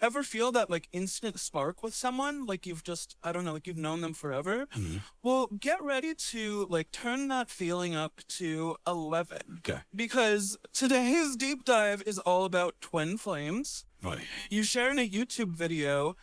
ever feel that like instant spark with someone? Like you've just, I don't know, like you've known them forever? Mhm. Well, get ready to like turn that feeling up to 11. Okay. Because today's deep dive is all about twin flames. Right. You shared in a YouTube video,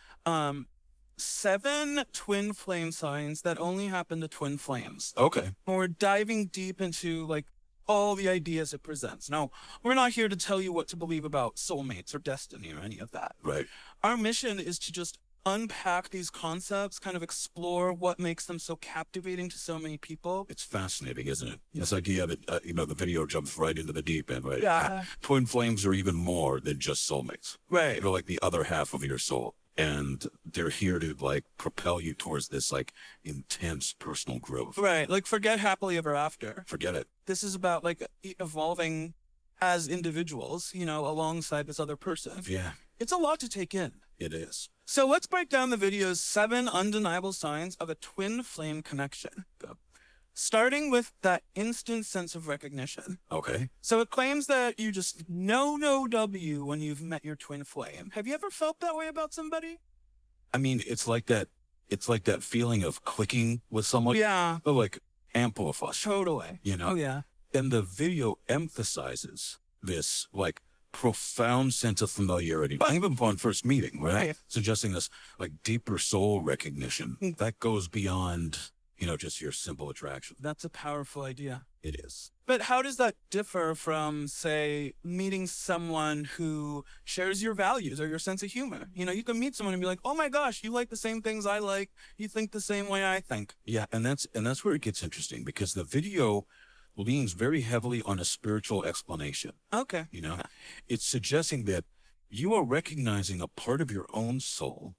7 twin flame signs that only happen to twin flames. Okay. And we're diving deep into like all the ideas it presents. Now, we're not here to tell you what to believe about soulmates or destiny or any of that. Right. Our mission is to just unpack these concepts, kind of explore what makes them so captivating to so many people. It's fascinating, isn't it? This idea that, the video jumps right into the deep end, right? Yeah. Twin flames are even more than just soulmates. Right. They're like the other half of your soul. And they're here to like propel you towards this like intense personal growth. Right. Like forget happily ever after. Forget it. This is about like evolving as individuals, alongside this other person. Yeah, It's a lot to take in. it is. So let's break down the video's 7 undeniable signs of a twin flame connection. Starting with that instant sense of recognition. Okay. So it claims that you just know no W when you've met your twin flame. Have you ever felt that way about somebody? I mean, it's like that feeling of clicking with someone. Yeah, But like amplified, totally. you know? Oh, yeah. And the video emphasizes this like profound sense of familiarity, even upon first meeting, right? Right. Suggesting this like deeper soul recognition that goes beyond, just your simple attraction. That's a powerful idea. It is. But how does that differ from, say, meeting someone who shares your values or your sense of humor? You can meet someone and be like, oh my gosh, you like the same things I like. You think the same way I think. Yeah, and that's where it gets interesting because the video leans very heavily on a spiritual explanation. Okay. It's suggesting that you are recognizing a part of your own soul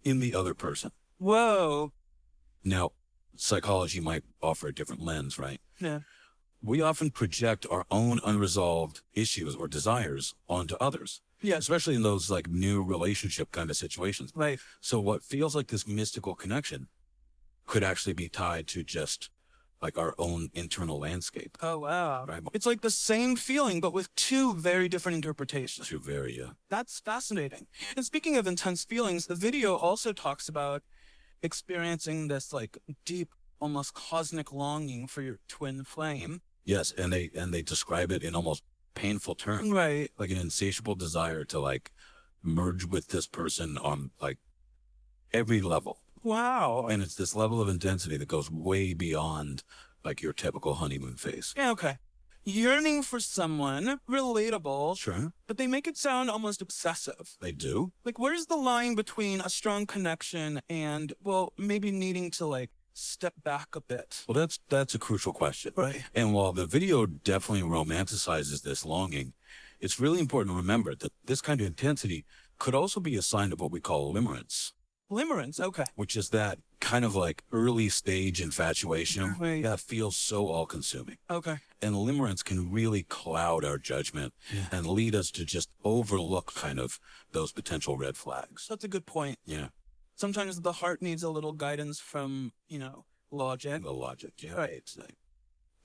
in the other person. Whoa. Now, psychology might offer a different lens, right? Yeah. We often project our own unresolved issues or desires onto others, Yeah. especially in those like new relationship kind of situations. Right. So what feels like this mystical connection could actually be tied to just like our own internal landscape. Oh, wow. Right. It's like the same feeling, but with 2 very different interpretations. To very, That's fascinating. And speaking of intense feelings, the video also talks about experiencing this like deep, almost cosmic longing for your twin flame. yes, and they describe it in almost painful terms, Right. like an insatiable desire to like merge with this person on like every level. Wow. And it's this level of intensity that goes way beyond like your typical honeymoon phase. Yeah, okay. Yearning for someone, relatable, Sure. but they make it sound almost obsessive. They do. Like, where's the line between a strong connection and, well, maybe needing to, like, step back a bit? Well, that's a crucial question. Right. And while the video definitely romanticizes this longing, it's really important to remember that this kind of intensity could also be a sign of what we call limerence, Limerence, okay. which is that kind of like early stage infatuation Right. that feels so all-consuming. Okay. And limerence can really cloud our judgment and lead us to just overlook kind of those potential red flags. That's a good point. Yeah, Sometimes the heart needs a little guidance from, logic. the logic. Yeah. Right.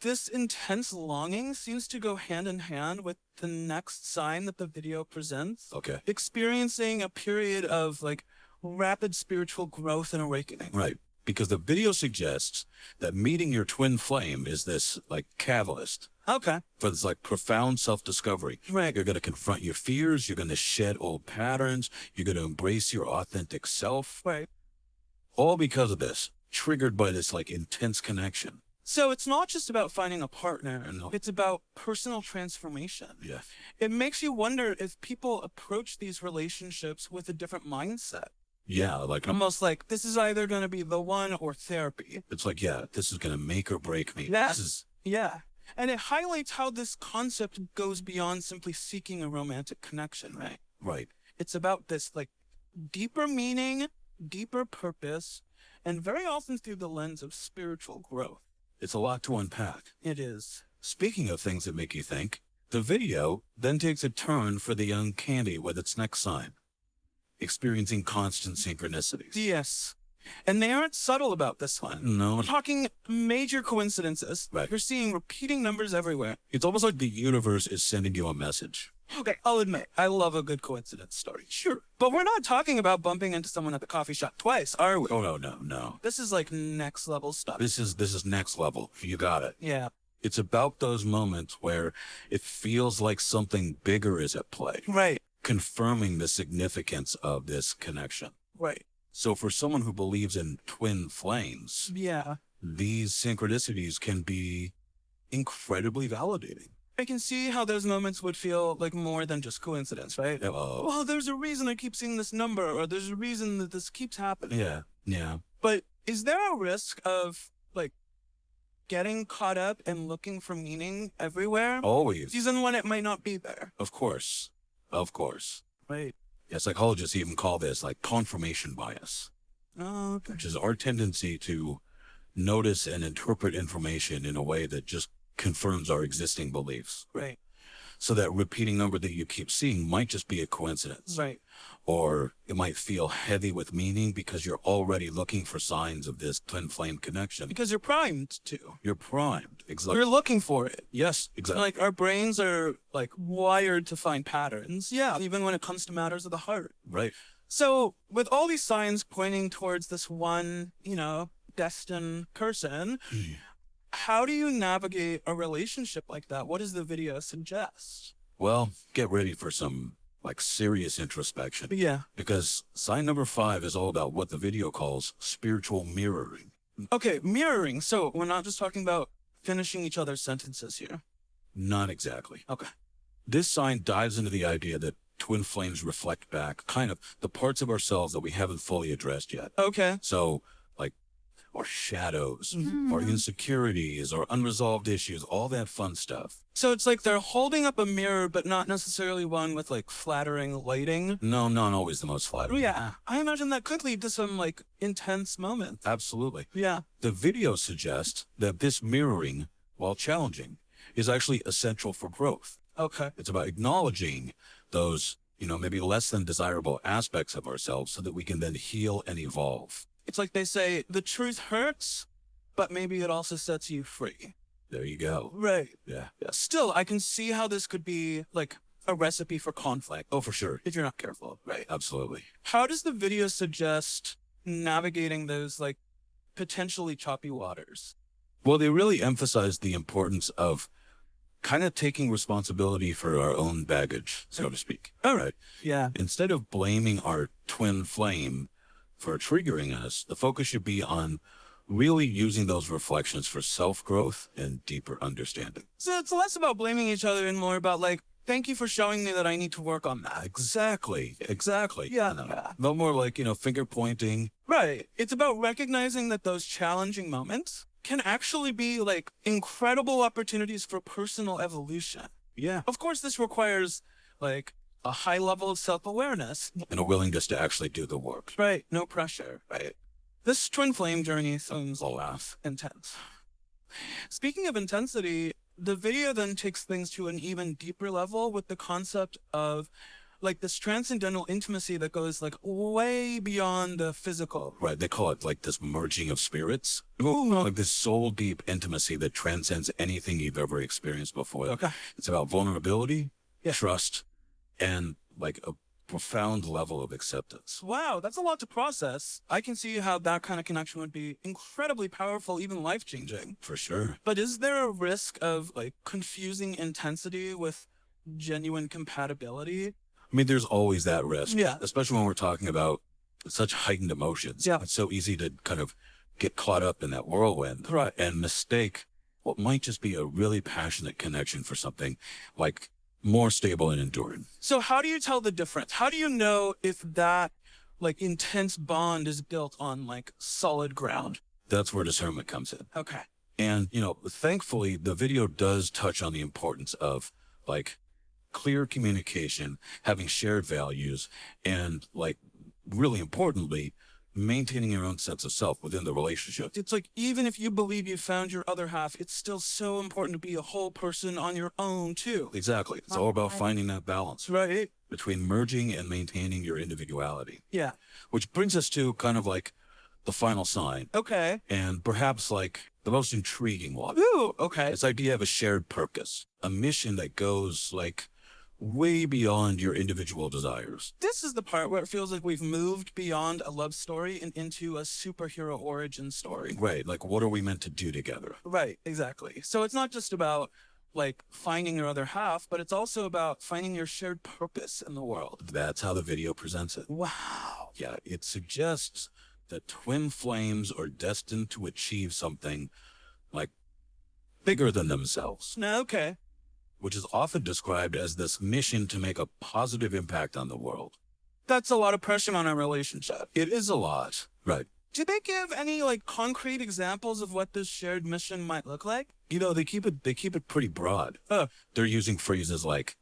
This intense longing seems to go hand in hand with the next sign that the video presents. Okay. Experiencing a period of, like, rapid spiritual growth and awakening. Right. Because the video suggests that meeting your twin flame is this like catalyst Okay. for this like profound self-discovery. Right. You're going to confront your fears. You're going to shed old patterns. You're going to embrace your authentic self. Right. All because of this, triggered by this like intense connection. So it's not just about finding a partner. No. It's about personal transformation. Yeah. It makes you wonder if people approach these relationships with a different mindset. Yeah. Like Almost like this is either going to be the one or therapy. it's like, yeah, this is going to make or break me. Yeah. This is Yeah. And it highlights how this concept goes beyond simply seeking a romantic connection, right? right. It's about this like deeper meaning, deeper purpose, and very often through the lens of spiritual growth. It's a lot to unpack. It is. Speaking of things that make you think, the video then takes a turn for the uncanny with its next sign. Experiencing constant synchronicities. Yes. And they aren't subtle about this one. No, We're talking major coincidences. Right. You're seeing repeating numbers everywhere. it's almost like the universe is sending you a message. Okay, I'll admit, I love a good coincidence story. Sure. But we're not talking about bumping into someone at the coffee shop twice, are we? Oh, no. This is like next level stuff. This is next level. You got it. Yeah. It's about those moments where it feels like something bigger is at play, Right. confirming the significance of this connection. Right. So for someone who believes in twin flames, Yeah. these synchronicities can be incredibly validating. I can see how those moments would feel like more than just coincidence, right? Well, there's a reason I keep seeing this number, or there's a reason that this keeps happening. Yeah. But is there a risk of like getting caught up and looking for meaning everywhere? Always. Even when it might not be there. Of course. Right. Yeah, psychologists even call this like confirmation bias, Oh, okay. which is our tendency to notice and interpret information in a way that just confirms our existing beliefs. Right. So that repeating number that you keep seeing might just be a coincidence. Right. Or it might feel heavy with meaning because you're already looking for signs of this twin flame connection. Because you're primed to. You're primed. Exactly. We're looking for it. Yes, exactly. Like our brains are like wired to find patterns. Yeah. Even when it comes to matters of the heart. Right. So with all these signs pointing towards this one, destined person, how do you navigate a relationship like that? What does the video suggest? Well, get ready for some like serious introspection. Yeah. Because sign number 5 is all about what the video calls spiritual mirroring. Okay, mirroring. So we're not just talking about finishing each other's sentences here. Not exactly. Okay. This sign dives into the idea that twin flames reflect back kind of the parts of ourselves that we haven't fully addressed yet. Okay. So, like, our shadows, Mm-hmm. our insecurities, our unresolved issues, all that fun stuff. So it's like they're holding up a mirror, but not necessarily one with like flattering lighting. No, not always the most flattering. Yeah. I imagine that could lead to some like intense moments. Absolutely. Yeah. The video suggests that this mirroring, while challenging, is actually essential for growth. Okay. It's about acknowledging those, maybe less than desirable aspects of ourselves so that we can then heal and evolve. It's like they say, the truth hurts, but maybe it also sets you free. There you go. Right. Yeah. Still, I can see how this could be like a recipe for conflict. Oh, for sure. If you're not careful. Right. Absolutely. How does the video suggest navigating those like potentially choppy waters? Well, they really emphasize the importance of kind of taking responsibility for our own baggage, so to speak. All right. Yeah. Instead of blaming our twin flame for triggering us, the focus should be on really using those reflections for self-growth and deeper understanding. So it's less about blaming each other and more about like, thank you for showing me that I need to work on that. Exactly. Yeah. No more like, finger pointing. Right. It's about recognizing that those challenging moments can actually be like incredible opportunities for personal evolution. Yeah. Of course, this requires like a high level of self-awareness. And a willingness to actually do the work. Right. No pressure. Right. This twin flame journey sounds intense. Speaking of intensity, the video then takes things to an even deeper level with the concept of like this transcendental intimacy that goes like way beyond the physical. Right. They call it like this merging of spirits. Ooh. Like this soul deep intimacy that transcends anything you've ever experienced before. Okay. It's about vulnerability, Yeah. trust, and like a profound level of acceptance. Wow, that's a lot to process. I can see how that kind of connection would be incredibly powerful, even life-changing. For sure. But is there a risk of like confusing intensity with genuine compatibility? I mean, there's always that risk. Yeah. Especially when we're talking about such heightened emotions. Yeah. It's so easy to kind of get caught up in that whirlwind. Right. And mistake what might just be a really passionate connection for something like more stable and enduring. So how do you tell the difference? How do you know if that like intense bond is built on like solid ground? That's where discernment comes in. Okay. And, thankfully, the video does touch on the importance of like clear communication, having shared values, and like really importantly, maintaining your own sense of self within the relationship. It's like, even if you believe you found your other half, it's still so important to be a whole person on your own too. Exactly. It's all about finding that balance Right? between merging and maintaining your individuality, Yeah. which brings us to kind of like the final sign Okay. and perhaps like the most intriguing one. Ooh, okay. This idea of a shared purpose, a mission that goes like way beyond your individual desires. This is the part where it feels like we've moved beyond a love story and into a superhero origin story. Right. Like, what are we meant to do together? Right, exactly. So it's not just about like finding your other half, but it's also about finding your shared purpose in the world. That's how the video presents it. Wow. Yeah, it suggests that twin flames are destined to achieve something like bigger than themselves, No, okay. which is often described as this mission to make a positive impact on the world. That's a lot of pressure on our relationship. It is a lot. Right. Did they give any like concrete examples of what this shared mission might look like? You know, they keep it pretty broad. They're using phrases like,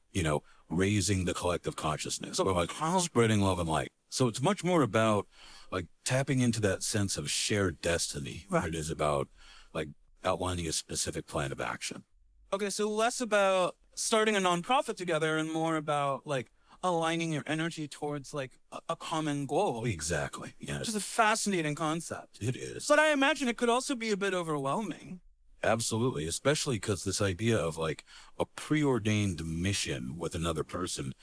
raising the collective consciousness or like spreading love and light. So it's much more about like tapping into that sense of shared destiny. Right. It is about like outlining a specific plan of action. Okay, so less about starting a nonprofit together and more about like aligning your energy towards like a common goal. Exactly. Which Yes, is a fascinating concept. it is. But I imagine it could also be a bit overwhelming. Absolutely. Especially because this idea of like a preordained mission with another person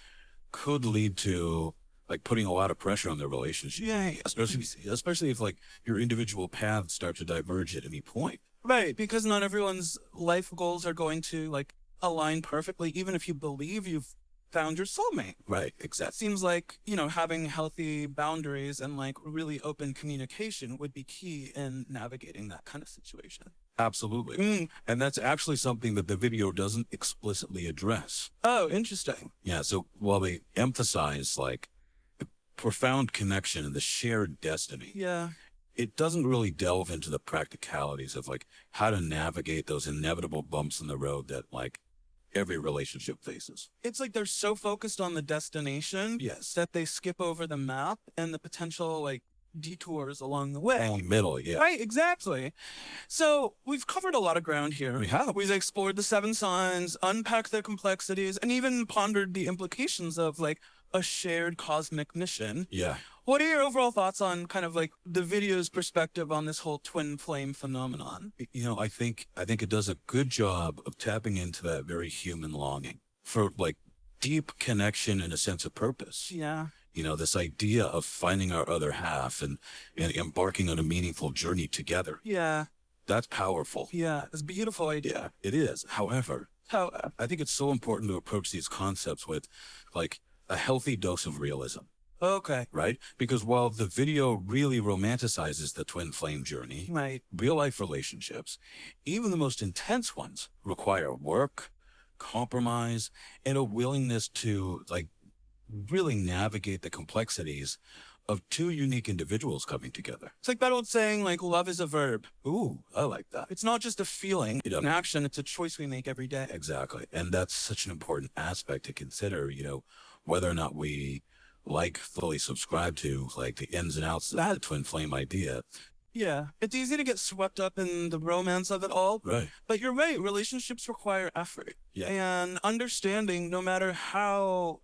could lead to like putting a lot of pressure on their relationship. Yeah. Especially if like your individual paths start to diverge at any point. Right, because not everyone's life goals are going to like align perfectly, even if you believe you've found your soulmate. Right. That Exactly. seems like, having healthy boundaries and like really open communication would be key in navigating that kind of situation. Absolutely. Mm. And that's actually something that the video doesn't explicitly address. Oh, interesting. Yeah. So while they emphasize like the profound connection and the shared destiny, Yeah. it doesn't really delve into the practicalities of like how to navigate those inevitable bumps in the road that like every relationship faces. It's like they're so focused on the destination Yes. that they skip over the map and the potential like detours along the way. And middle, yeah. Right, exactly. So we've covered a lot of ground here. We have. We've explored the seven signs, unpacked their complexities, and even pondered the implications of like a shared cosmic mission. Yeah. What are your overall thoughts on kind of like the video's perspective on this whole twin flame phenomenon? I think it does a good job of tapping into that very human longing for like deep connection and a sense of purpose. Yeah. This idea of finding our other half and embarking on a meaningful journey together. Yeah. That's powerful. Yeah. It's a beautiful idea. Yeah, it is. However, How, I think it's so important to approach these concepts with like a healthy dose of realism, okay. right? Because while the video really romanticizes the twin flame journey, Right. real life relationships, even the most intense ones, require work, compromise, and a willingness to like really navigate the complexities of two unique individuals coming together. It's like that old saying, like, love is a verb. Ooh, I like that. It's not just a feeling, Yeah. an action. It's a choice we make every day. Exactly. And that's such an important aspect to consider, whether or not we like fully subscribe to like the ins and outs of the twin flame idea. Yeah. It's easy to get swept up in the romance of it all. Right. But you're right. Relationships require effort. Yeah. And understanding, no matter how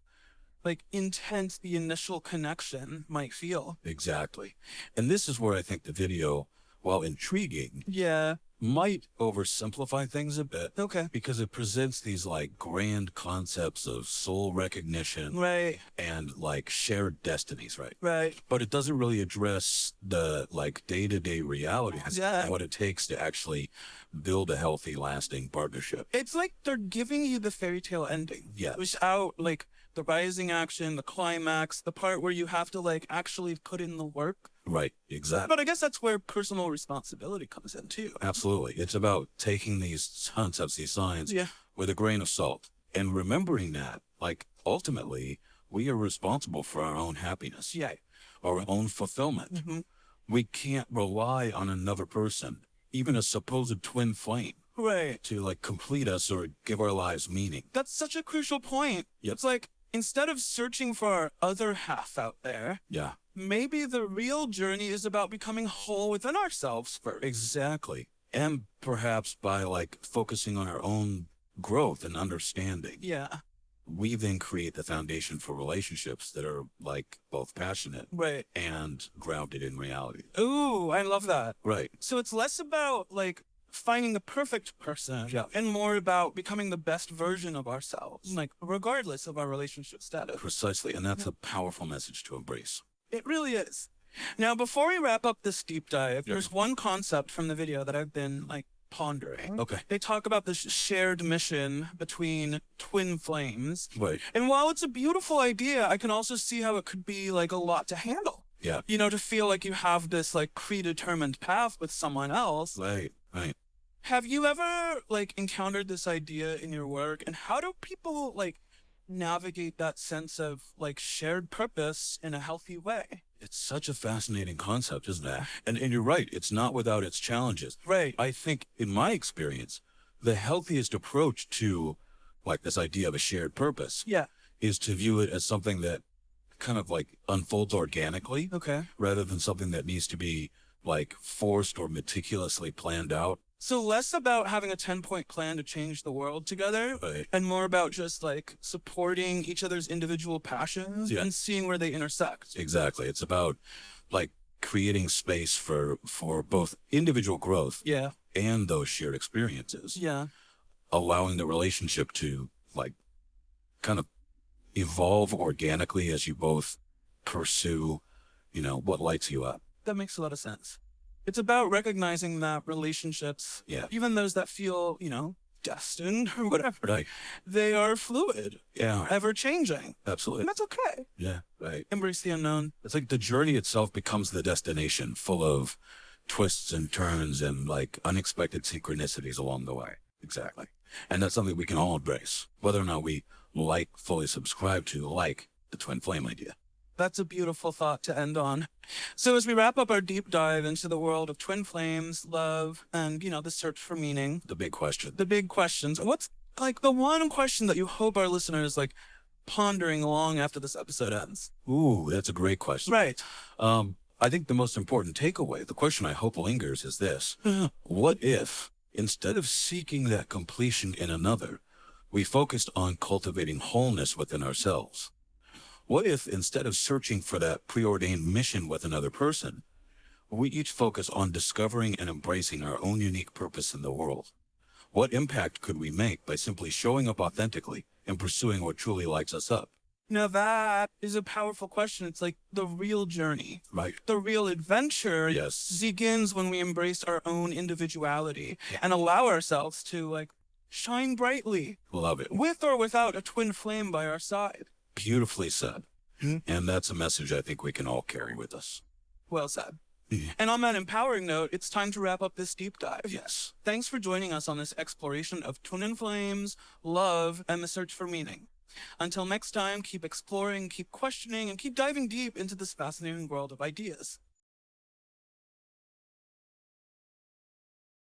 like intense the initial connection might feel. Exactly. And this is where I think the video, while intriguing, Yeah. might oversimplify things a bit Okay. because it presents these like grand concepts of soul recognition Right. and like shared destinies, right? Right. But it doesn't really address the like day-to-day realities Yeah. and what it takes to actually build a healthy, lasting partnership. It's like they're giving you the fairy tale ending. Yeah. Without like the rising action, the climax, the part where you have to like actually put in the work. Right. Exactly. But I guess that's where personal responsibility comes in too. Absolutely. It's about taking these concepts, these signs, Yeah. with a grain of salt and remembering that, like, ultimately, we are responsible for our own happiness, Yeah. our own fulfillment. hmm We can't rely on another person, even a supposed twin flame, Right. to like complete us or give our lives meaning. That's such a crucial point. Yep. It's like instead of searching for our other half out there, Yeah. maybe the real journey is about becoming whole within ourselves first. Exactly. And perhaps by like focusing on our own growth and understanding, Yeah. we then create the foundation for relationships that are like both passionate Right. and grounded in reality. Ooh, I love that. Right. So it's less about like finding the perfect person Yeah. and more about becoming the best version of ourselves, like regardless of our relationship status. Precisely. And that's a powerful message to embrace. It really is. Now, before we wrap up this deep dive, Yeah. there's one concept from the video that I've been like pondering. Okay. They talk about this shared mission between twin flames. Right. And while it's a beautiful idea, I can also see how it could be like a lot to handle. Yeah. You know, to feel like you have this like predetermined path with someone else. Right. Right. Have you ever like encountered this idea in your work, and how do people like navigate that sense of like shared purpose in a healthy way? It's such a fascinating concept, isn't it? And you're right. It's not without its challenges. Right. I think, in my experience, the healthiest approach to like this idea of a shared purpose Yeah. is to view it as something that kind of like unfolds organically Okay. rather than something that needs to be like forced or meticulously planned out. So less about having a 10-point plan to change the world together, Right. and more about just like supporting each other's individual passions Yeah. and seeing where they intersect. Exactly. It's about like creating space for both individual growth Yeah. and those shared experiences, Yeah. allowing the relationship to like kind of evolve organically as you both pursue, what lights you up. That makes a lot of sense. It's about recognizing that relationships, Yeah. even those that feel, destined or whatever, Right. they are fluid, Yeah. ever changing. Absolutely. And that's okay. Yeah. Right. Embrace the unknown. It's like the journey itself becomes the destination, full of twists and turns and like unexpected synchronicities along the way. Exactly. And that's something we can all embrace, whether or not we fully subscribe to the twin flame idea. That's a beautiful thought to end on. So as we wrap up our deep dive into the world of twin flames, love, and, the search for meaning, The big question. the big questions, what's like the one question that you hope our listeners like pondering long after this episode ends? Ooh, that's a great question. Right. I think the most important takeaway, the question I hope lingers, is this. What if, instead of seeking that completion in another, we focused on cultivating wholeness within ourselves? What if, instead of searching for that preordained mission with another person, we each focus on discovering and embracing our own unique purpose in the world? What impact could we make by simply showing up authentically and pursuing what truly lights us up? Now that is a powerful question. It's like the real journey. Right. The real adventure Yes. begins when we embrace our own individuality and allow ourselves to like shine brightly Love it. with or without a twin flame by our side. Beautifully said. Hmm. And that's a message I think we can all carry with us. Well said. Yeah. And on that empowering note, it's time to wrap up this deep dive. Yes. Thanks for joining us on this exploration of twin flames, love, and the search for meaning. Until next time, keep exploring, keep questioning, and keep diving deep into this fascinating world of ideas.